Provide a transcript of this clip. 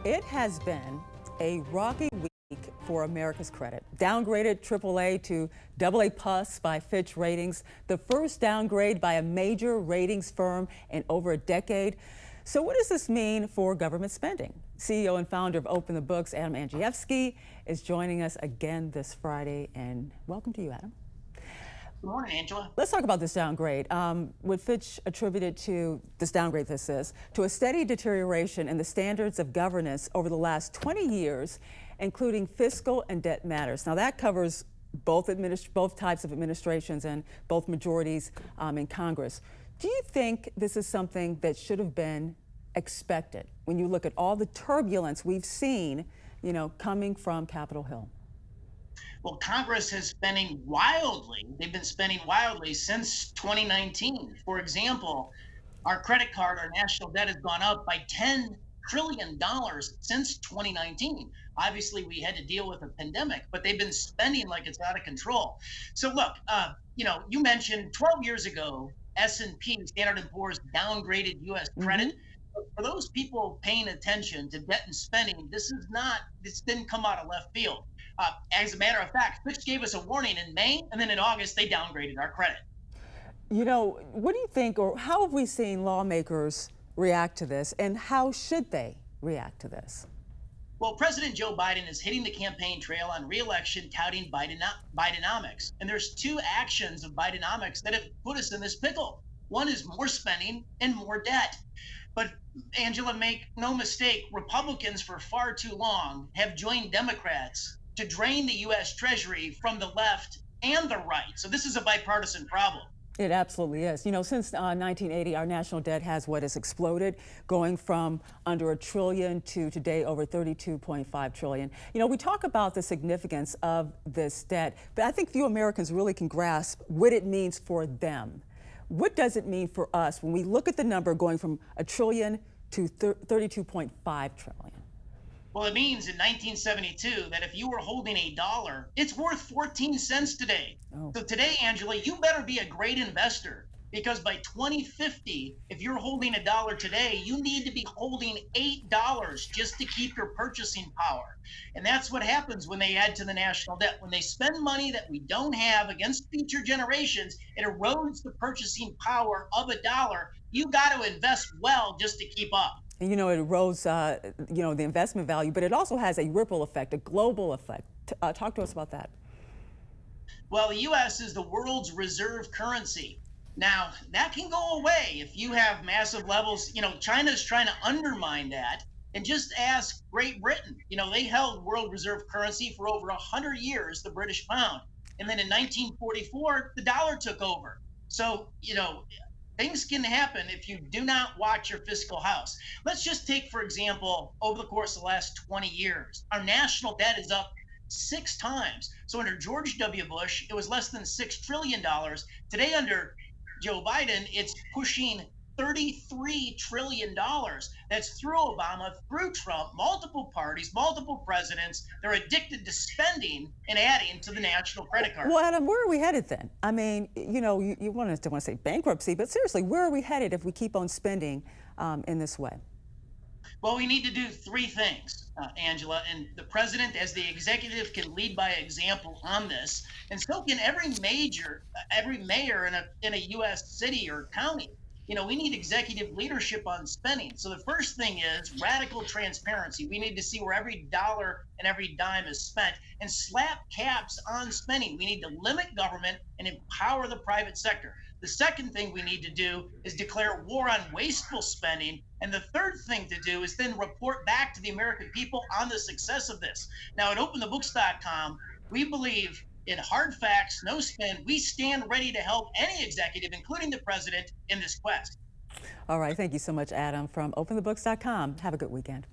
It has been a rocky week for America's credit. Downgraded AAA to AA plus by Fitch Ratings, the first downgrade by a major ratings firm in over a decade. So what does this mean for government spending? CEO and founder of Open the Books, Adam Andrzejewski, is joining us again this Friday. And welcome to you, Adam. Good morning, Angela. Let's talk about this downgrade. What Fitch attributed to this downgrade, to a steady deterioration in the standards of governance over the last 20 years, including fiscal and debt matters. Now that covers both types of administrations and both majorities in Congress. Do you think this is something that should have been expected when you look at all the turbulence we've seen, coming from Capitol Hill? Well, Congress is spending wildly. They've been spending wildly since 2019. For example, our credit card, our national debt has gone up by $10 trillion since 2019. Obviously, we had to deal with a pandemic, but they've been spending like it's out of control. So look, you mentioned 12 years ago, S&P, Standard & Poor's, downgraded U.S. credit. For those people paying attention to debt and spending, this didn't come out of left field. As a matter of fact, Fitch gave us a warning in May, and then in August, they downgraded our credit. What do you think, or how have we seen lawmakers react to this, and how should they react to this? Well, President Joe Biden is hitting the campaign trail on re-election, touting Bidenomics. And there's two actions of Bidenomics that have put us in this pickle. One is more spending and more debt. But Angela, make no mistake, Republicans for far too long have joined Democrats to drain the U.S. Treasury from the left and the right. So this is a bipartisan problem. It absolutely is. Since 1980, our national debt has exploded, going from under $1 trillion to today over $32.5 trillion. We talk about the significance of this debt, but I think few Americans really can grasp what it means for them. What does it mean for us when we look at the number going from $1 trillion to $32.5 trillion? Well, it means in 1972 that if you were holding $1, it's worth 14 cents today. Oh. So today, Angela, you better be a great investor, because by 2050, if you're holding $1 today, you need to be holding $8 just to keep your purchasing power. And that's what happens when they add to the national debt. When they spend money that we don't have against future generations, it erodes the purchasing power of $1. You got to invest well just to keep up. And it erodes, the investment value, but it also has a ripple effect, a global effect. Talk to us about that. Well, the U.S. is the world's reserve currency. Now, that can go away if you have massive levels. China's trying to undermine that. And just ask Great Britain. They held world reserve currency for over 100 years, the British pound. And then in 1944, the dollar took over. So, things can happen if you do not watch your fiscal house. Let's just take, for example, over the course of the last 20 years, our national debt is up 6 times. So under George W. Bush, it was less than $6 trillion. Today under Joe Biden, it's pushing $33 trillion. That's through Obama, through Trump, multiple parties, multiple presidents. They're addicted to spending and adding to the national credit card. Well, Adam, where are we headed then? I mean, you want to say bankruptcy, but seriously, where are we headed if we keep on spending in this way? Well, we need to do 3 things, Angela, and the president as the executive can lead by example on this, and so can every mayor in a U.S. city or county. We need executive leadership on spending. So the first thing is radical transparency. We need to see where every dollar and every dime is spent, and slap caps on spending. We need to limit government and empower the private sector. The second thing we need to do is declare war on wasteful spending. And the third thing to do is then report back to the American people on the success of this. Now at openthebooks.com, we believe in hard facts, no spin. We stand ready to help any executive, including the president, in this quest. All right. Thank you so much, Adam, from openthebooks.com. Have a good weekend.